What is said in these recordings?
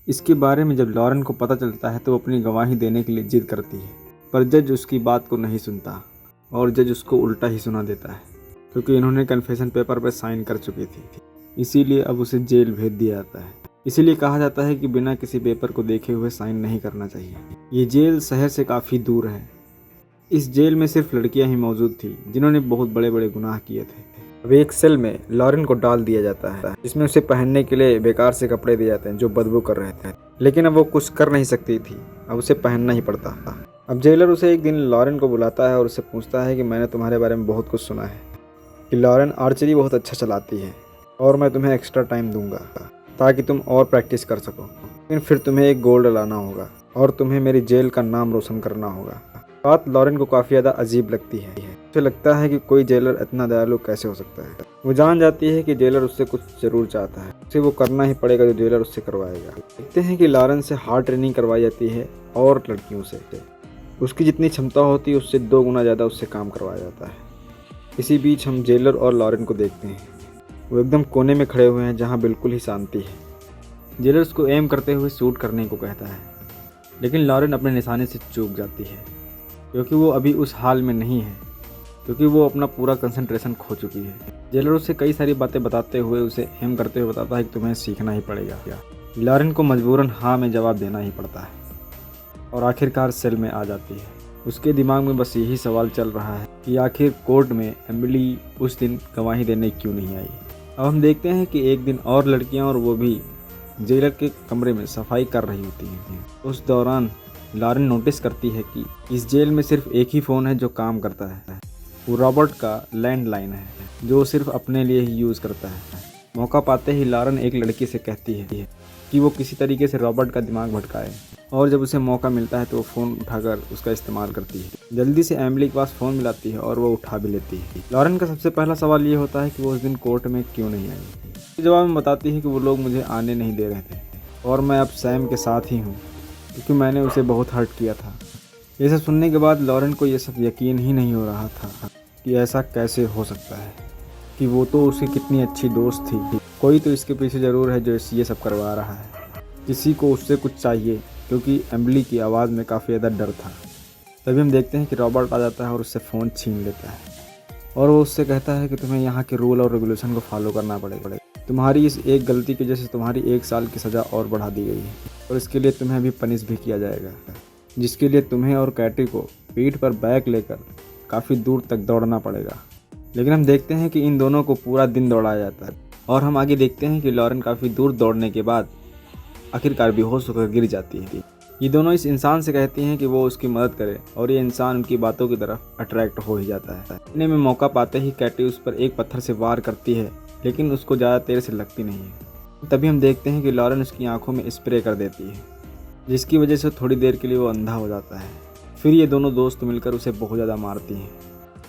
इसके बारे में जब लॉरेन को पता चलता है तो वो अपनी गवाही देने के लिए जिद करती है, पर जज उसकी बात को नहीं सुनता और जज उसको उल्टा ही सुना देता है, क्योंकि इन्होंने कन्फेशन पेपर पर साइन कर चुकी थी। इसीलिए अब उसे जेल भेज दिया जाता है। इसीलिए कहा जाता है कि बिना किसी पेपर को देखे हुए साइन नहीं करना चाहिए। ये जेल शहर से काफ़ी दूर है। इस जेल में सिर्फ लड़कियां ही मौजूद थी जिन्होंने बहुत बड़े बड़े गुनाह किए थे। अब एक सेल में लॉरेन को डाल दिया जाता है, जिसमें उसे पहनने के लिए बेकार से कपड़े दिए जाते हैं जो बदबू कर रहे थे, लेकिन अब वो कुछ कर नहीं सकती थी, अब उसे पहनना ही पड़ता था। अब जेलर उसे एक दिन लॉरेन को बुलाता है और उससे पूछता है कि मैंने तुम्हारे बारे में बहुत कुछ सुना है कि लॉरेन आर्चरी बहुत अच्छा चलाती है और मैं तुम्हें एक्स्ट्रा टाइम दूंगा ताकि तुम और प्रैक्टिस कर सको, लेकिन फिर तुम्हें एक गोल्ड लाना होगा और तुम्हें मेरी जेल का नाम रोशन करना होगा। बात लॉरेन को काफ़ी ज़्यादा अजीब लगती है। उसे लगता है कि कोई जेलर इतना दयालु कैसे हो सकता है। वो जान जाती है कि जेलर उससे कुछ जरूर चाहता है, उसे वो करना ही पड़ेगा जो जेलर उससे करवाएगा। देखते हैं कि लॉरेन से हार्ड ट्रेनिंग करवाई जाती है और लड़कियों से उसकी जितनी क्षमता होती है उससे 2 गुना ज़्यादा उससे काम करवाया जाता है। इसी बीच हम जेलर और लॉरेन को देखते हैं। वो एकदम कोने में खड़े हुए हैं जहाँ बिल्कुल ही शांति है। जेलर उसको एम करते हुए शूट करने को कहता है, लेकिन लॉरेन अपने निशाने से चूक जाती है, क्योंकि वो अभी उस हाल में नहीं है, क्योंकि वो अपना पूरा कंसंट्रेशन खो चुकी है। जेलर उसे कई सारी बातें बताते हुए उसे एम करते हुए बताता है कि तुम्हें सीखना ही पड़ेगा। लॉरेन को मजबूरन हाँ में जवाब देना ही पड़ता है और आखिरकार सेल में आ जाती है। उसके दिमाग में बस यही सवाल चल रहा है कि आखिर कोर्ट में एमिली उस दिन गवाही देने क्यों नहीं आई। अब हम देखते हैं कि एक दिन और लड़कियां, और वो भी जेलर के कमरे में सफाई कर रही होती हैं। उस दौरान लॉरेन नोटिस करती है कि इस जेल में सिर्फ एक ही फ़ोन है जो काम करता है। वो रॉबर्ट का लैंडलाइन है जो वो सिर्फ अपने लिए ही यूज़ करता है। मौका पाते ही लॉरेन एक लड़की से कहती है कि वो किसी तरीके से रॉबर्ट का दिमाग भटकाए, और जब उसे मौका मिलता है तो वो फ़ोन उठाकर उसका इस्तेमाल करती है। जल्दी से एमिली के पास फ़ोन मिलाती है और वो उठा भी लेती है। लॉरेन का सबसे पहला सवाल ये होता है कि वो उस दिन कोर्ट में क्यों नहीं आई। जवाब में बताती है कि वो लोग मुझे आने नहीं दे रहे थे और मैं अब सैम के साथ ही हूँ, क्योंकि मैंने उसे बहुत हर्ट किया था। ये सब सुनने के बाद लॉरेन को ये सब यकीन ही नहीं हो रहा था कि ऐसा कैसे हो सकता है, कि वो तो उसकी कितनी अच्छी दोस्त थी। कोई तो इसके पीछे ज़रूर है जो ये सब करवा रहा है। किसी को उससे कुछ चाहिए, क्योंकि एमिली की आवाज़ में काफ़ी ज़्यादा डर था। तभी हम देखते हैं कि रॉबर्ट आ जाता है और उससे फ़ोन छीन लेता है और वो उससे कहता है कि तुम्हें यहाँ के रूल और रेगुलेशन को फॉलो करना पड़ेगा। तुम्हारी इस एक गलती की वजह से तुम्हारी 1 साल की सज़ा और बढ़ा दी गई है और इसके लिए तुम्हें अभी पनिश भी किया जाएगा, जिसके लिए तुम्हें और कैटी को पीठ पर बैग लेकर काफ़ी दूर तक दौड़ना पड़ेगा। लेकिन हम देखते हैं कि इन दोनों को पूरा दिन दौड़ाया जाता है और हम आगे देखते हैं कि लॉरेन काफ़ी दूर दौड़ने के बाद आखिरकार बेहोश होकर गिर जाती है। ये दोनों इस इंसान से कहती हैं कि वो उसकी मदद करे और ये इंसान उनकी बातों की तरफ अट्रैक्ट हो ही जाता है। इतने में मौका पाते ही कैटी उस पर एक पत्थर से वार करती है, लेकिन उसको ज़्यादा देर से लगती नहीं है। तभी हम देखते हैं कि लॉरेन उसकी आंखों में स्प्रे कर देती है, जिसकी वजह से थोड़ी देर के लिए वो अंधा हो जाता है। फिर ये दोनों दोस्त मिलकर उसे बहुत ज़्यादा मारती हैं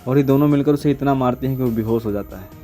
और ये दोनों मिलकर उसे इतना मारती हैं कि वो बेहोश हो जाता है।